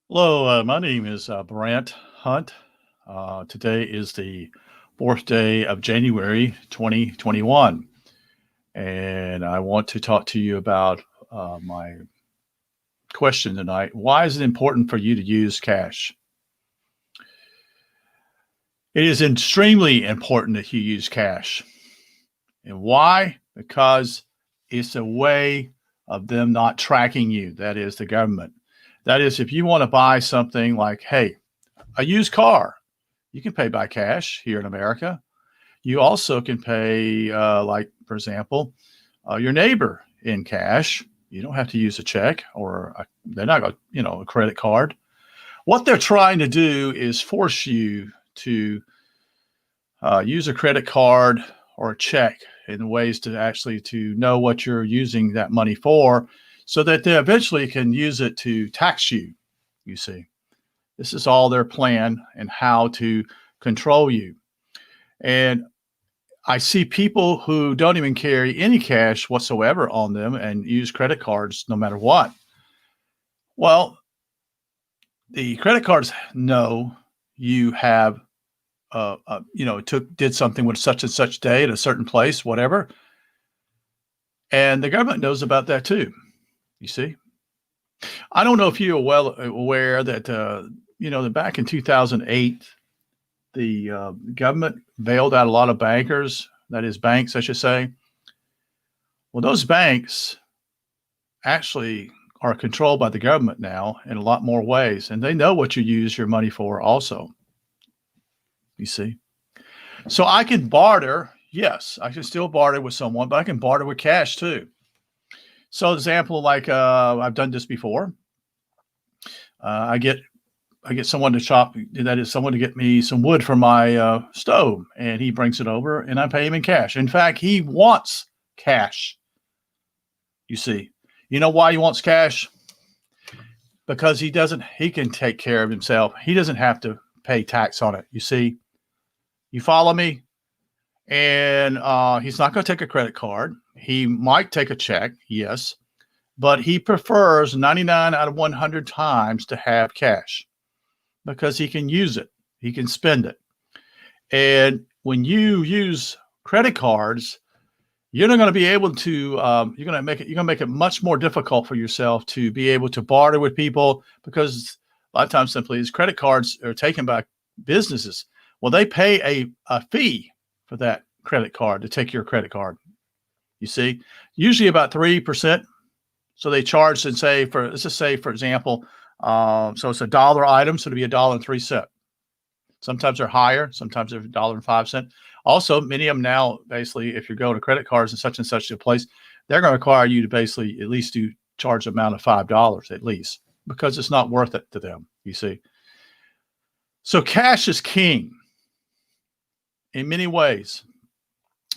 Hello, my name is Brant Hunt. Today is the fourth day of January 2021, and I want to talk to you about my question tonight. Why is it important for you to use cash? It is extremely important that you use cash. And why? Because it's a way of them not tracking you. That is the government. That is, if you want to buy something like, hey, a used car, you can pay by cash here in America. You also can pay, like, for example, your neighbor in cash. You don't have to use a check they're not going to, a credit card. What they're trying to do is force you to use a credit card or a check in ways to actually to know what you're using that money for so that they eventually can use it to tax you, you see. This is all their plan and how to control you. And I see people who don't even carry any cash whatsoever on them and use credit cards no matter what. Well, the credit cards know you have, did something with such and such day at a certain place, whatever. And the government knows about that too, you see. I don't know if you're well aware that, that back in 2008, the government bailed out a lot of bankers, that is banks, I should say. Well, those banks actually are controlled by the government now in a lot more ways, and they know what you use your money for also, you see. So I can barter, yes, I can still barter with someone, but I can barter with cash too. So example, like I've done this before. I get someone to chop, that is someone to get me some wood for my stove, and he brings it over and I pay him in cash. In fact, he wants cash. You see, you know why he wants cash? Because he can take care of himself. He doesn't have to pay tax on it. You see, you follow me? And he's not going to take a credit card. He might take a check, yes, but he prefers 99 out of 100 times to have cash, because he can use it, he can spend it. And when you use credit cards, you're not going to be able to, you're going to make it much more difficult for yourself to be able to barter with people, because a lot of times simply these credit cards are taken by businesses. Well, they pay a fee for that credit card to take your credit card. You see, usually about 3%. So they charge and say let's just say, for example, so it's $1 item, so it'll be $1.03. Sometimes they're higher, sometimes they're $1.05. Also, many of them now, basically, if you're going to credit cards and such a place, they're going to require you to basically at least charge an amount of $5 at least, because it's not worth it to them, you see. So cash is king in many ways,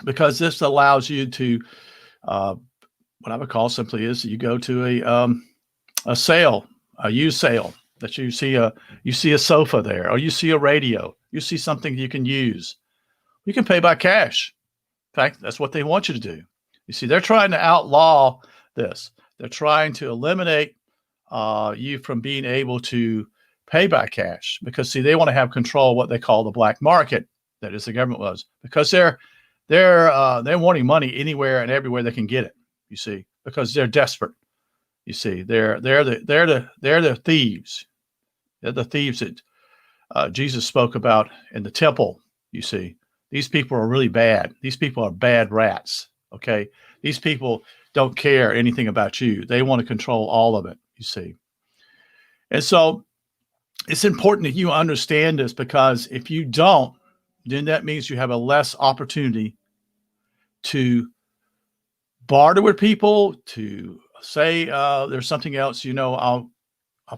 because this allows you to, what I would call simply is you go to a sale, a used sale, that you see a sofa there, or you see a radio, you see something you can use. You can pay by cash. In fact, that's what they want you to do. You see, they're trying to outlaw this. They're trying to eliminate you from being able to pay by cash, because see, they want to have control of what they call the black market. That is, the government was, because they're wanting money anywhere and everywhere they can get it. You see, because they're desperate. You see, they're the thieves. They're the thieves that Jesus spoke about in the temple. You see, these people are really bad. These people are bad rats. Okay, these people don't care anything about you. They want to control all of it. You see, and so it's important that you understand this, because if you don't, then that means you have a less opportunity to barter with people, to say there's something else, I'll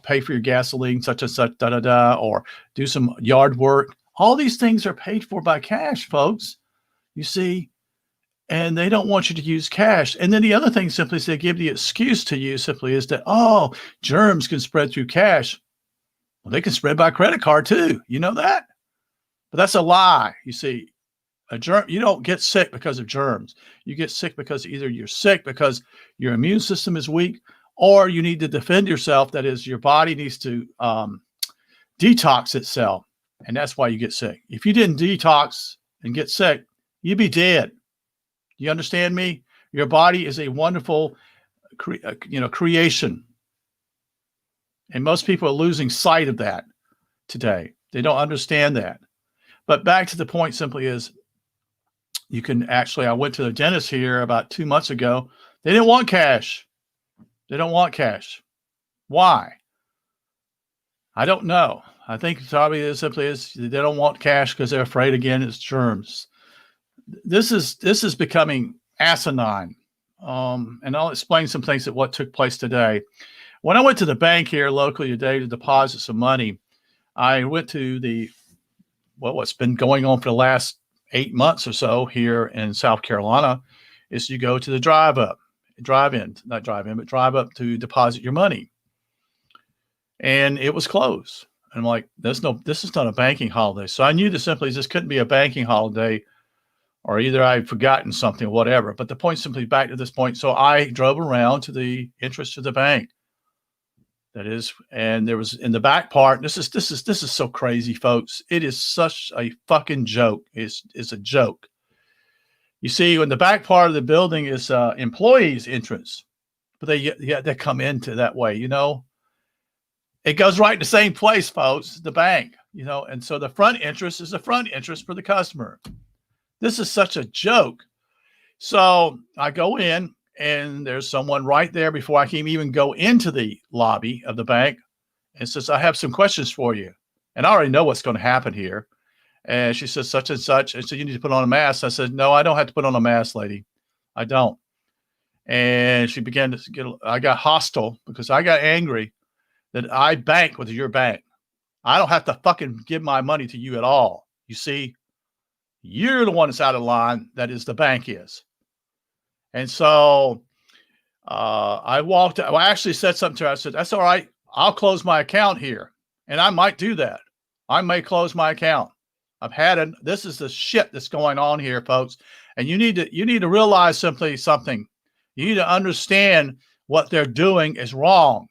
pay for your gasoline, such and such, da da da, or do some yard work. All these things are paid for by cash, folks. You see, and they don't want you to use cash. And then the other thing simply is they give the excuse to you simply is that, oh, germs can spread through cash. Well, they can spread by credit card too. You know that? But that's a lie. You see, you don't get sick because of germs. You get sick because either you're sick because your immune system is weak, or you need to defend yourself. That is, your body needs to detox itself, and that's why you get sick. If you didn't detox and get sick, you'd be dead. You understand me? Your body is a wonderful, creation, and most people are losing sight of that today. They don't understand that. But back to the point simply is, you can actually, I went to the dentist here about 2 months ago. They didn't want cash. They don't want cash. Why? I don't know. I think probably it simply is they don't want cash because they're afraid, again, it's germs. This is becoming asinine. And I'll explain some things that what took place today. When I went to the bank here locally today to deposit some money, I went to what's been going on for the last 8 months or so here in South Carolina is you go to the drive up to deposit your money. And it was closed. And I'm like, this is not a banking holiday. So I knew that simply this couldn't be a banking holiday, or either I'd forgotten something or whatever. But the point simply back to this point. So I drove around to the entrance to the bank. That is, and there was in the back part. This is so crazy, folks. It is such a fucking joke. It's a joke. You see, in the back part of the building is employees' entrance, but they come into that way. It goes right in the same place, folks. The bank, and so the front entrance is the front entrance for the customer. This is such a joke. So I go in, and there's someone right there before I can even go into the lobby of the bank, and says, I have some questions for you. And I already know what's going to happen here. And she says, such and such. And so you need to put on a mask. I said, no, I don't have to put on a mask, lady. I don't. And she began to I got hostile because I got angry that I bank with your bank. I don't have to fucking give my money to you at all. You see, you're the one that's out of line. That is, the bank is. And so I walked. I actually said something to her. I said, that's all right. I'll close my account here. And I might do that. I may close my account. This is the shit that's going on here, folks. And you need to realize simply something. You need to understand what they're doing is wrong.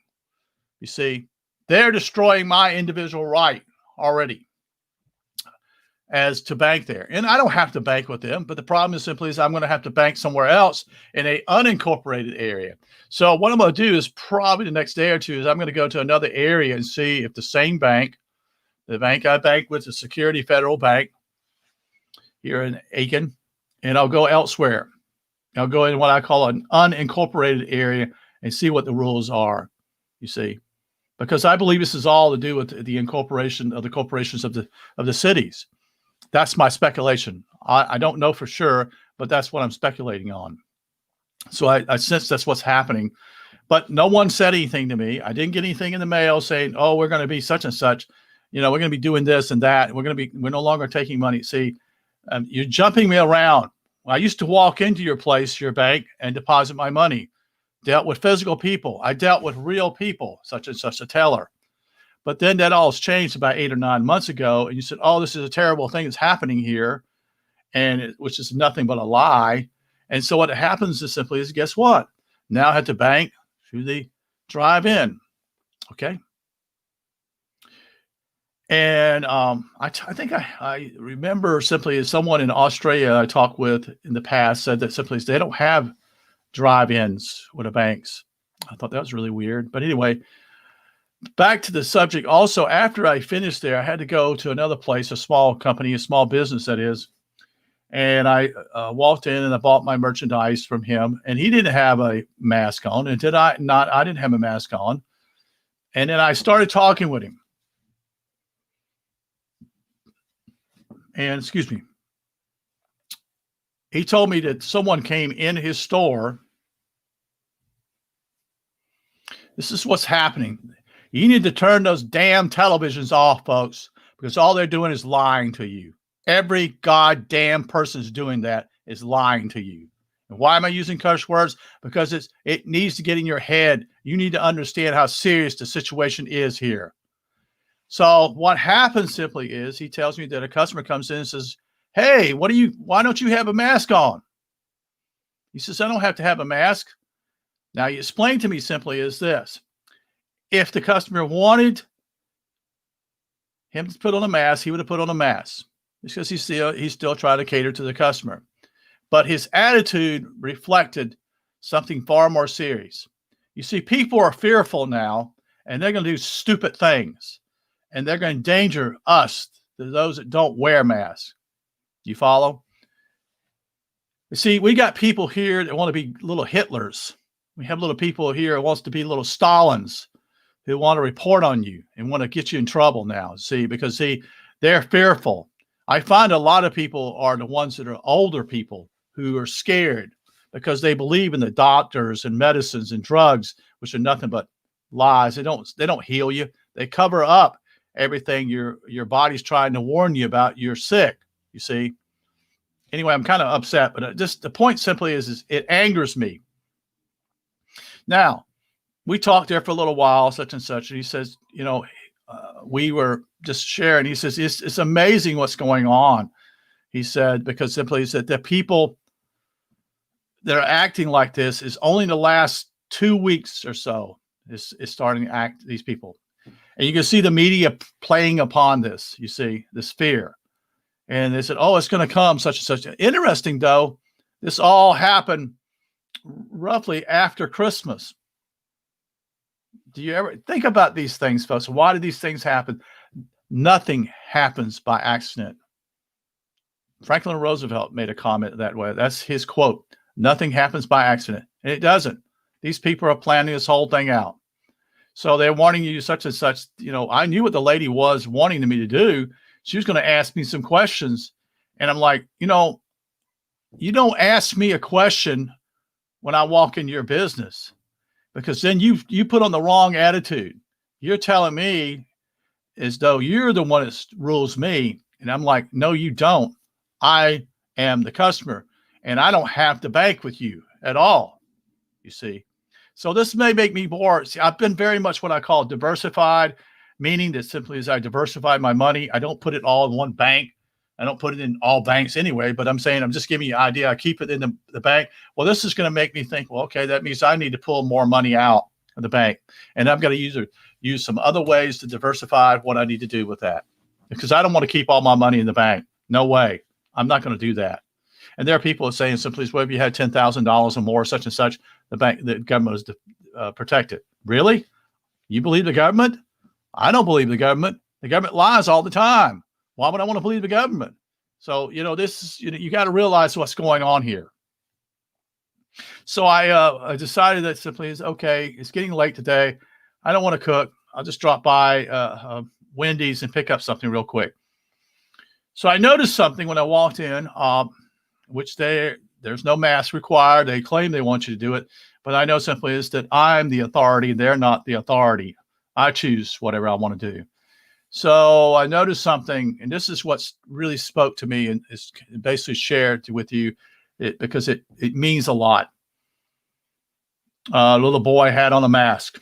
You see, they're destroying my individual right already as to bank there. And I don't have to bank with them, but the problem is simply I'm going to have to bank somewhere else in an unincorporated area. So what I'm going to do is probably the next day or two is I'm going to go to another area and see if the same bank, the bank I bank with, the Security Federal Bank here in Aiken, and I'll go elsewhere. I'll go in what I call an unincorporated area and see what the rules are, you see, because I believe this is all to do with the incorporation of the corporations of the cities. That's my speculation. I don't know for sure, but that's what I'm speculating on. So I sense that's what's happening, but no one said anything to me. I didn't get anything in the mail saying, oh, we're going to be such and such. We're going to be doing this and that. We're no longer taking money. See, you're jumping me around. I used to walk into your place, your bank, and deposit my money. Dealt with physical people. I dealt with real people, such and such a teller. But then that all has changed about 8 or 9 months ago. And you said, oh, this is a terrible thing that's happening here, which is nothing but a lie. And so what happens is simply is, guess what? Now I have to bank through the drive-in. Okay. And I think I remember simply as someone in Australia I talked with in the past said that simply they don't have drive-ins with the banks. I thought that was really weird. But anyway, back to the subject. Also, after I finished there, I had to go to another place, a small company, a small business that is. And I walked in and I bought my merchandise from him. And he didn't have a mask on. And I didn't have a mask on. And then I started talking with him. And excuse me, he told me that someone came in his store. This is what's happening. You need to turn those damn televisions off, folks, because all they're doing is lying to you. Every goddamn person's doing that is lying to you. And why am I using curse words? Because it needs to get in your head. You need to understand how serious the situation is here. So what happens simply is he tells me that a customer comes in and says, hey, why don't you have a mask on? He says, I don't have to have a mask. Now, you explain to me simply is this. If the customer wanted him to put on a mask, he would have put on a mask because he's still trying to cater to the customer. But his attitude reflected something far more serious. You see, people are fearful now, and they're going to do stupid things, and they're going to endanger us, those that don't wear masks. You follow? You see, we got people here that want to be little Hitlers. We have little people here who wants to be little Stalins who want to report on you and want to get you in trouble now. See, because they're fearful. I find a lot of people are the ones that are older people who are scared because they believe in the doctors and medicines and drugs, which are nothing but lies. They don't heal you. They cover up everything your body's trying to warn you about. You're sick, you see. Anyway, I'm kind of upset, but just the point simply is it angers me. Now, we talked there for a little while, such and such, and he says, we were just sharing. He says, it's amazing what's going on. He said, because simply he said the people that are acting like this is only the last 2 weeks or so is starting to act, these people. And you can see the media playing upon this, you see, this fear. And they said, oh, it's going to come, such and such. Interesting, though, this all happened roughly after Christmas. Do you ever think about these things, folks? Why do these things happen? Nothing happens by accident. Franklin Roosevelt made a comment that way. That's his quote. Nothing happens by accident. And it doesn't. These people are planning this whole thing out. So they're wanting you such and such. I knew what the lady was wanting me to do. She was going to ask me some questions. And I'm like, you don't ask me a question when I walk in your business, because then you put on the wrong attitude. You're telling me as though you're the one that rules me. And I'm like, no, you don't. I am the customer, and I don't have to bank with you at all, you see. So this may make me more, I've been very much what I call diversified, meaning that simply as I diversify my money, I don't put it all in one bank. I don't put it in all banks anyway, but I'm saying, I'm just giving you an idea. I keep it in the bank. Well, this is going to make me think, well, okay, that means I need to pull more money out of the bank. And I've got to use some other ways to diversify what I need to do with that, because I don't want to keep all my money in the bank. No way. I'm not going to do that. And there are people saying simply, well, if you had $10,000 or more, such and such, the government is protected. Really? You believe the government? I don't believe the government. The government lies all the time. Why would I want to believe the government? So, you got to realize what's going on here. So I decided that simply is, okay, it's getting late today. I don't want to cook. I'll just drop by Wendy's and pick up something real quick. So I noticed something when I walked in, which there's no mask required. They claim they want you to do it, but I know simply is that I'm the authority. They're not the authority. I choose whatever I want to do. So I noticed something, and this is what's really spoke to me and is basically shared with you because it means a lot. A little boy had on a mask.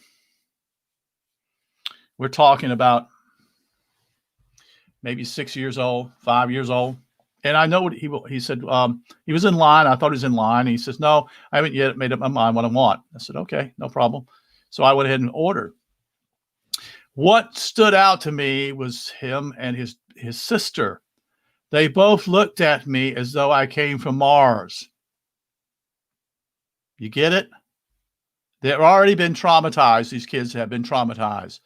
We're talking about maybe 6 years old, 5 years old. And I know what he said. He was in line. I thought he was in line. And he says, no, I haven't yet made up my mind what I want. I said, okay, no problem. So I went ahead and ordered. What stood out to me was him and his sister. They both looked at me as though I came from Mars. You get it? They've already been traumatized. These kids have been traumatized.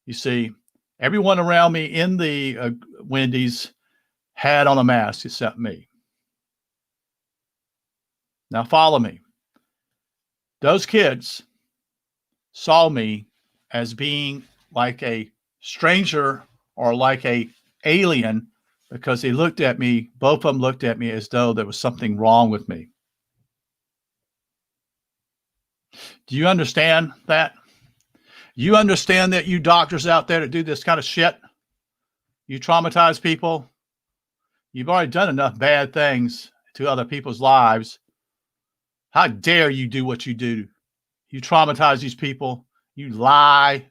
You see, everyone around me in the Wendy's had on a mask except me. Now follow me. Those kids saw me as being like a stranger or like a alien because they looked at me, both of them looked at me as though there was something wrong with me. Do you understand that? You understand that, you doctors out there that do this kind of shit? You traumatize people? You've already done enough bad things to other people's lives. How dare you do what you do? You traumatize these people. You lie.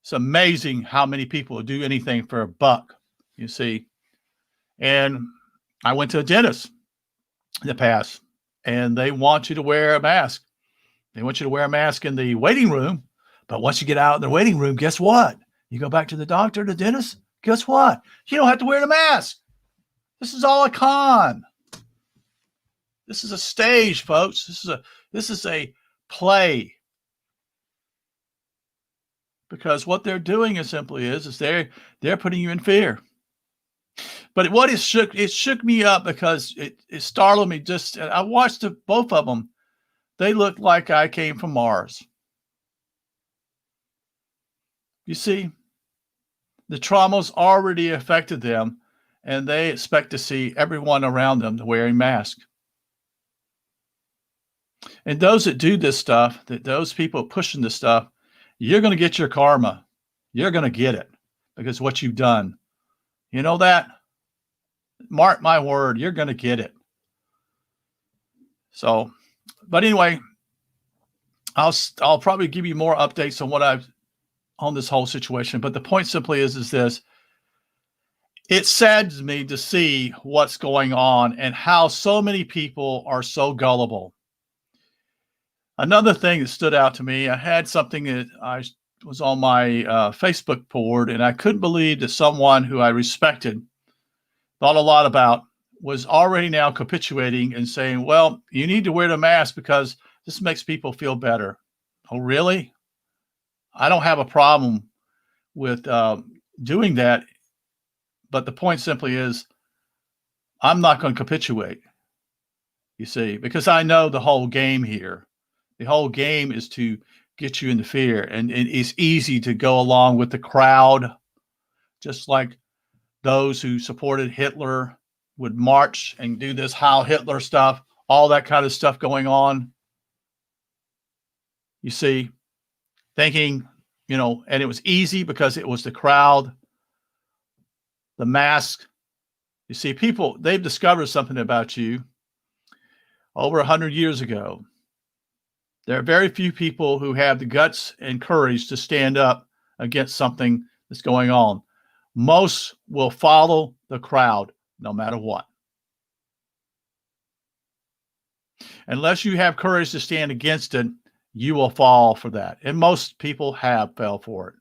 It's amazing how many people do anything for a buck, you see. And I went to a dentist in the past. and they want you to wear a mask. They want you to wear a mask in the waiting room. But once you get out in the waiting room, guess what? You go back to the doctor, the dentist, guess what? You don't have to wear the mask. This is all a con. This is a stage, folks. This is a play. Because what they're doing is they're putting you in fear. But it shook me up because it startled me. I watched both of them. They looked like I came from Mars. You see, the trauma's already affected them, and they expect to see everyone around them wearing masks. And those that do this stuff, those people pushing this stuff, you're going to get your karma. You're going to get it because what you've done. You know that? Mark my word, you're going to get it. So, but anyway, I'll probably give you more updates on this whole situation. But the point simply is this. It saddens me to see what's going on and how so many people are so gullible. Another thing that stood out to me, I had something that I was on my Facebook board, and I couldn't believe that someone who I respected, thought a lot about, was already now capitulating and saying, well, you need to wear the mask because this makes people feel better. Oh, really? I don't have a problem with doing that. But the point simply is, I'm not going to capitulate, you see, because I know the whole game here. The whole game is to get you into fear. And it's easy to go along with the crowd, just like those who supported Hitler would march and do this Heil Hitler stuff, all that kind of stuff going on. You see, thinking, and it was easy because it was the crowd, the mask. You see, people, they've discovered something about you over 100 years ago. There are very few people who have the guts and courage to stand up against something that's going on. Most will follow the crowd no matter what. Unless you have courage to stand against it, you will fall for that. And most people have fell for it.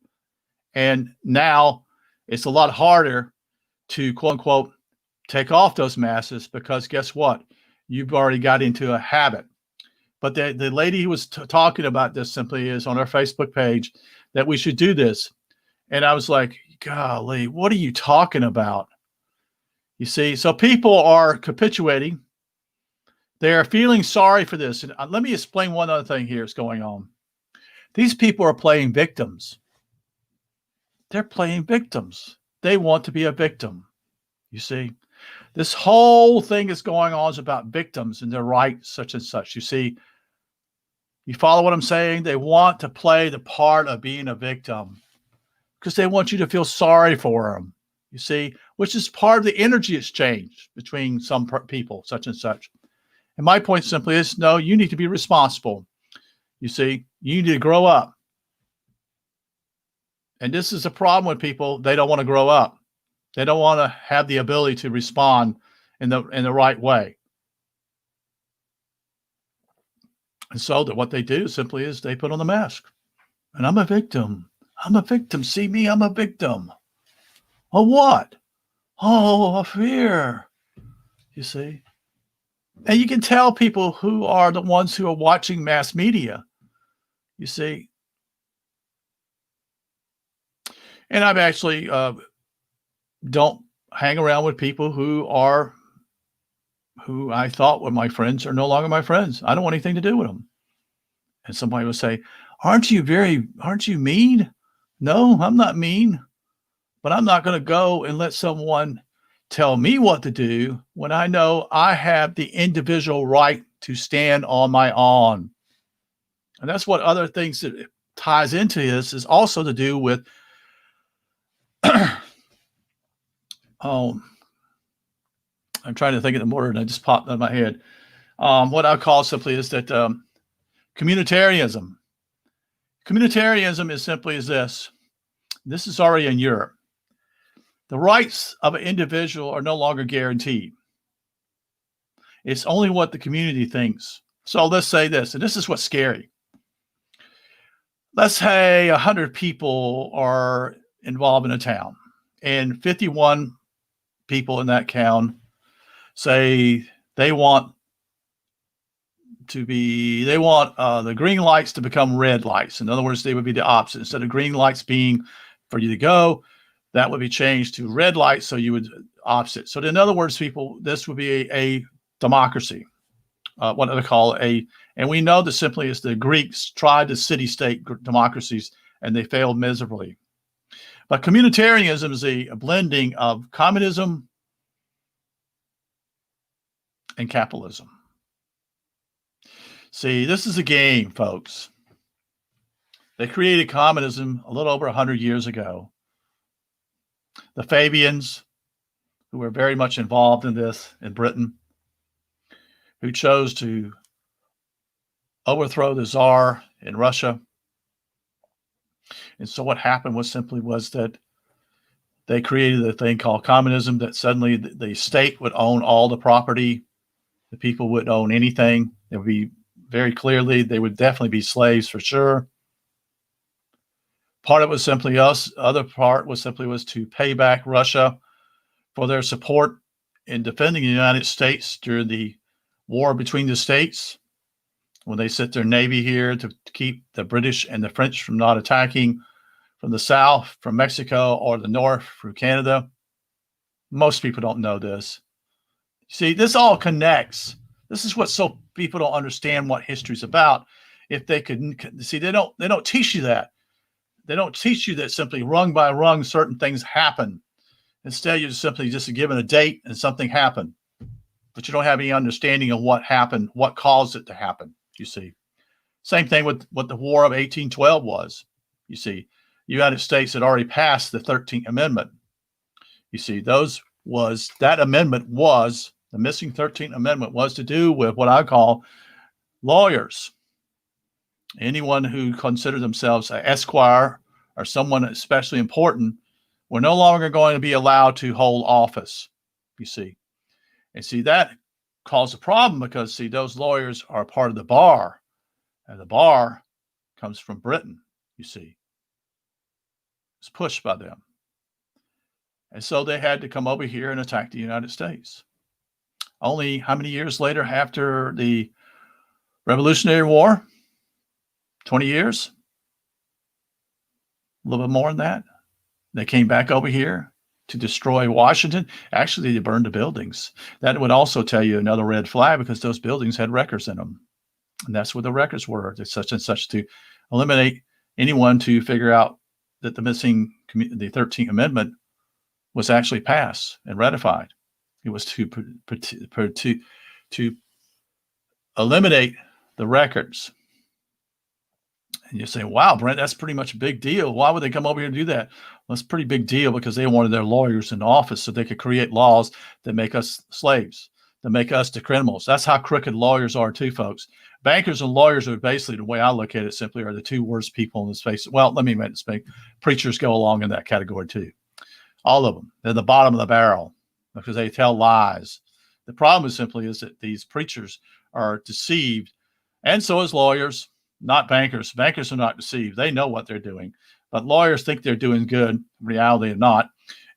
And now it's a lot harder to, quote unquote, take off those masks because guess what? You've already got into a habit. But the lady who was talking about this simply is on our Facebook page that we should do this. And I was like, golly, what are you talking about? You see, so people are capitulating. They are feeling sorry for this. And let me explain one other thing here is going on. These people are playing victims. They're playing victims. They want to be a victim. You see, this whole thing is going on is about victims and their rights, such and such. You see, you follow what I'm saying? They want to play the part of being a victim because they want you to feel sorry for them, you see, which is part of the energy exchange between some people, such and such. And my point simply is, no, you need to be responsible. You see, you need to grow up. And this is a problem with people. They don't want to grow up. They don't want to have the ability to respond in the right way. And so that what they do simply is they put on the mask. And I'm a victim. I'm a victim. See me, I'm a victim. Of what? Oh, a fear. You see? And you can tell people who are the ones who are watching mass media. You see? And I've actually don't hang around with people who I thought were my friends are no longer my friends. I don't want anything to do with them. And somebody will say, aren't you mean? No, I'm not mean, but I'm not going to go and let someone tell me what to do when I know I have the individual right to stand on my own. And that's what other things that ties into this is also to do with I'm trying to think of the word and it just popped in my head. What I call simply is that communitarianism. Communitarianism is simply as this. This is already in Europe. The rights of an individual are no longer guaranteed. It's only what the community thinks. So let's say this, and this is what's scary. Let's say 100 people are involved in a town, and 51 people in that town say they want the green lights to become red lights. In other words, they would be the opposite. Instead of green lights being for you to go, that would be changed to red lights, so you would opposite. So in other words, people, this would be a democracy, what they call and we know that simply as the Greeks tried the city-state democracies and they failed miserably. But communitarianism is a blending of communism and capitalism. See, this is a game, folks. They created communism a little over 100 years ago. The Fabians, who were very much involved in this in Britain, who chose to overthrow the Tsar in Russia. And so what happened was that they created a thing called communism, that suddenly the state would own all the property. The people wouldn't own anything. It would be very clearly, they would definitely be slaves for sure. Part of it was simply us. Other part was to pay back Russia for their support in defending the United States during the war between the states, when they sent their navy here to keep the British and the French from not attacking from the south, from Mexico, or the north through Canada. Most people don't know this. See, this all connects. This is what so people don't understand what history's about. If they could see, they don't teach you that. They don't teach you that simply rung by rung certain things happen. Instead, you're simply just given a date and something happened, but you don't have any understanding of what happened, what caused it to happen. You see, same thing with what the War of 1812 was. You see, the United States had already passed the 13th Amendment. You see, that amendment was, the missing 13th Amendment was to do with what I call lawyers. Anyone who considered themselves an esquire or someone especially important were no longer going to be allowed to hold office, you see. And see, that caused a problem because, see, those lawyers are part of the bar, and the bar comes from Britain, you see. It's pushed by them. And so they had to come over here and attack the United States. Only how many years later, after the Revolutionary War? 20 years? A little bit more than that. They came back over here to destroy Washington. Actually, they burned the buildings. That would also tell you another red flag, because those buildings had records in them. And that's what the records were, such and such, to eliminate anyone to figure out that the 13th Amendment was actually passed and ratified. It was to eliminate the records. And you say, wow, Brent, that's pretty much a big deal. Why would they come over here to do that? Well, it's a pretty big deal because they wanted their lawyers in office so they could create laws that make us slaves, that make us the criminals. That's how crooked lawyers are too, folks. Bankers and lawyers are basically, the way I look at it simply, are the two worst people in this face. Well, let me make this big. Preachers go along in that category too. All of them. They're the bottom of the barrel because they tell lies. The problem is simply that these preachers are deceived, and so is lawyers. Not bankers. Bankers are not deceived. They know what they're doing. But lawyers think they're doing good. In reality, they're not.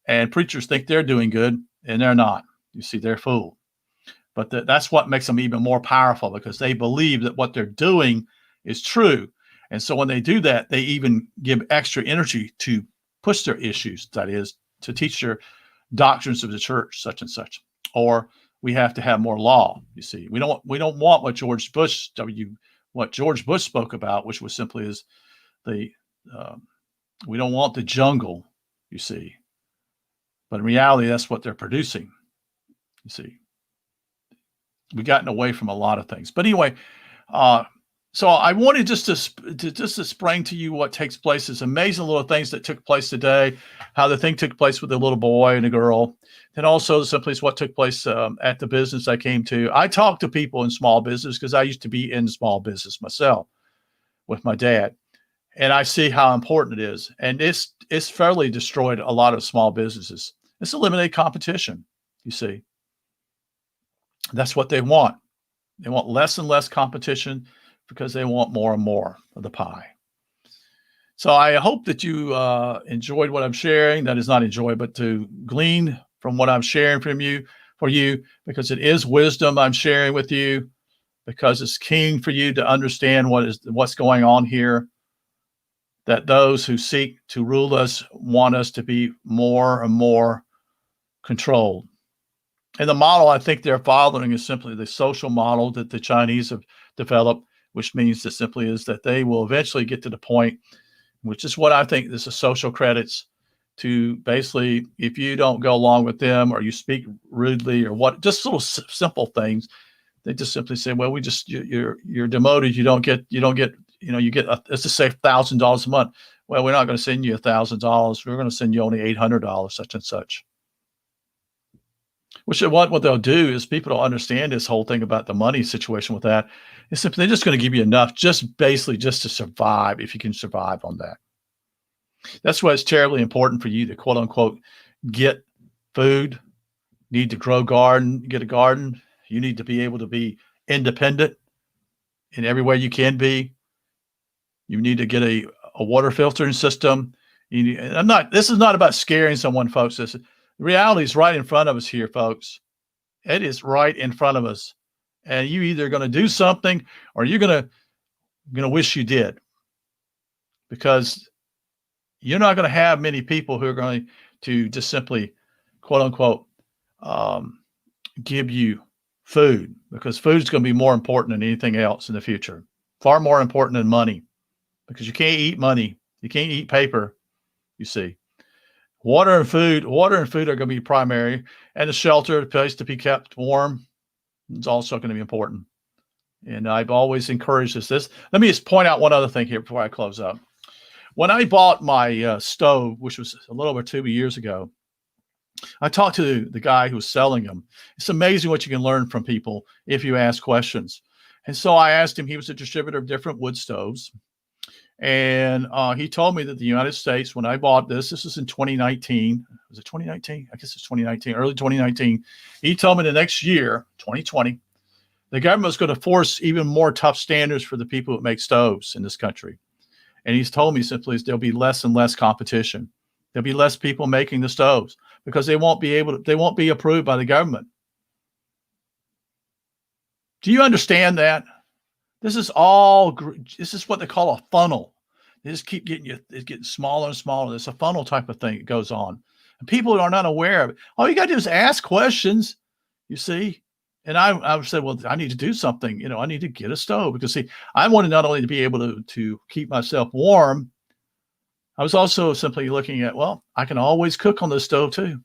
And preachers think they're doing good, and they're not. You see, they're fooled. But that's what makes them even more powerful, because they believe that what they're doing is true. And so when they do that, they even give extra energy to push their issues. That is, to teach their doctrines of the church, such and such. Or we have to have more law. You see, we don't want what George Bush spoke about, which was simply as we don't want the jungle, you see. But in reality, that's what they're producing. You see, we've gotten away from a lot of things. But anyway, so I wanted just to spring to you what takes place. It's amazing little things that took place today, how the thing took place with the little boy and the girl. And also simply is what took place at the business I came to. I talk to people in small business because I used to be in small business myself with my dad. And I see how important it is. And it's fairly destroyed a lot of small businesses. It's eliminated competition, you see. That's what they want. They want less and less competition because they want more and more of the pie. So I hope that you enjoyed what I'm sharing. That is not enjoy, but to glean from what I'm sharing from you for you, because it is wisdom I'm sharing with you, because it's keen for you to understand what's going on here. That those who seek to rule us want us to be more and more controlled. And the model I think they're following is simply the social model that the Chinese have developed, which means that simply is that they will eventually get to the point, which is what I think this is social credits, to basically, if you don't go along with them or you speak rudely or what, just little simple things, they just simply say, well, you're demoted. You don't get, you get, let's just say $1,000 a month. Well, we're not going to send you $1,000. We're going to send you only $800, such and such. Which what they'll do is, people don't understand this whole thing about the money situation with that. It's simply, they're just going to give you enough, just basically just to survive, if you can survive on that. That's why it's terribly important for you to, quote unquote, get food, need to get a garden. You need to be able to be independent in every way you can be. You need to get a water filtering system. This is not about scaring someone, folks. The reality is right in front of us here, folks. It is right in front of us. And you either going to do something or you're going to wish you did. Because you're not going to have many people who are going to just simply, quote unquote, give you food, because food is going to be more important than anything else in the future. Far more important than money, because you can't eat money. You can't eat paper, you see. Water and food are going to be primary, and the shelter, the place to be kept warm, is also going to be important. And I've always encouraged this. Let me just point out one other thing here before I close up. When I bought my stove, which was a little over 2 years ago, I talked to the guy who was selling them. It's amazing what you can learn from people if you ask questions. And so I asked him, he was a distributor of different wood stoves. And he told me that the United States, when I bought this was in 2019. Was it 2019? I guess it's 2019, early 2019. He told me the next year, 2020, the government was going to force even more tough standards for the people who make stoves in this country. And he's told me simply there'll be less and less competition. There'll be less people making the stoves because they won't be approved by the government. Do you understand that? This is what they call a funnel. They just keep it's getting smaller and smaller. There's a funnel type of thing that goes on. And people are not aware of it. All you got to do is ask questions, you see. And I said, well, I need to do something. I need to get a stove, because see, I wanted not only to be able to keep myself warm, I was also simply looking at, well, I can always cook on this stove too.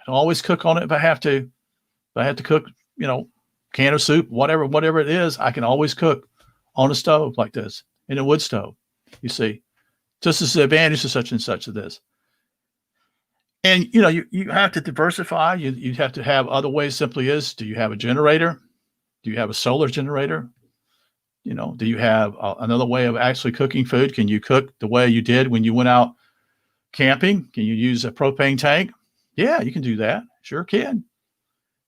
I can always cook on it if I have to. If I have to cook, can of soup, whatever it is, I can always cook on a stove like this, in a wood stove, you see. Just as the advantage of such and such of this. And, you have to diversify. You have to have other ways. Simply is, do you have a generator? Do you have a solar generator? Do you have another way of actually cooking food? Can you cook the way you did when you went out camping? Can you use a propane tank? Yeah, you can do that. Sure can.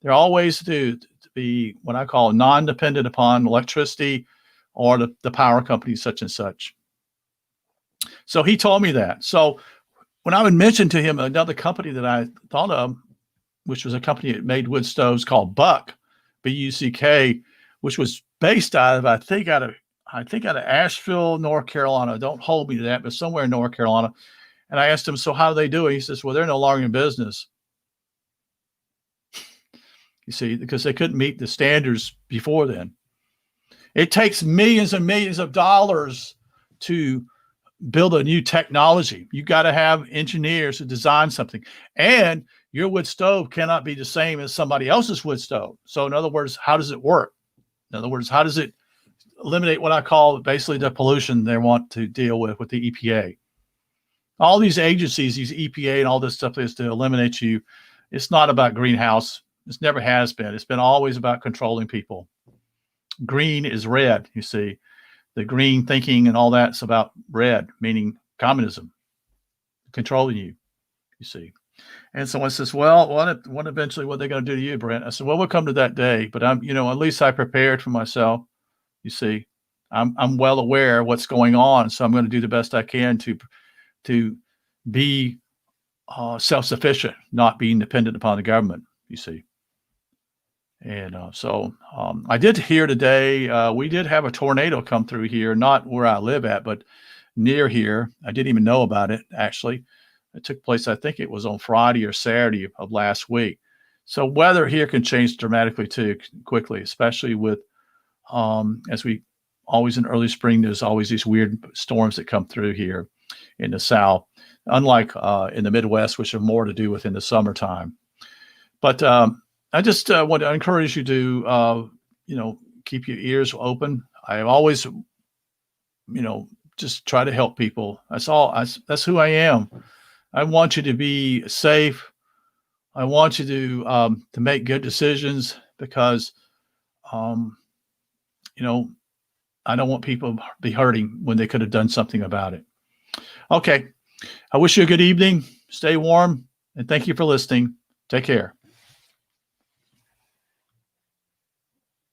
There are all ways to be what I call non-dependent upon electricity or the power company such and such. So he told me that. So when I would mention to him another company that I thought of, which was a company that made wood stoves called Buck, B-U-C-K, which was based out of, I think out of Asheville, North Carolina. Don't hold me to that, but somewhere in North Carolina. And I asked him, so how do they do it? He says, well, they're no longer in business. You see, because they couldn't meet the standards before then. It takes millions and millions of dollars to build a new technology. You got to have engineers who design something, and your wood stove cannot be the same as somebody else's wood stove. So in other words, how does it work? In other words, how does it eliminate what I call basically the pollution they want to deal with the EPA? All these agencies, these EPA and all this stuff is to eliminate you. It's not about greenhouse. It never has been. It's been always about controlling people. Green is red, you see. The green thinking and all that's about red, meaning communism, controlling you, you see. And someone says, "Well, what eventually what are they going to do to you, Brent?" I said, "Well, we'll come to that day, but at least I prepared for myself. You see, I'm well aware of what's going on, so I'm going to do the best I can to be self-sufficient, not being dependent upon the government. You see." And I did hear today, we did have a tornado come through here, not where I live at, but near here. I didn't even know about it, actually. It took place, I think it was on Friday or Saturday of last week. So weather here can change dramatically too, quickly, especially with, as we always in early spring, there's always these weird storms that come through here in the South, unlike in the Midwest, which have more to do with in the summertime. But I just want to encourage you to, keep your ears open. I always, just try to help people. That's all. That's who I am. I want you to be safe. I want you to make good decisions because, um, I don't want people to be hurting when they could have done something about it. Okay. I wish you a good evening. Stay warm, and thank you for listening. Take care.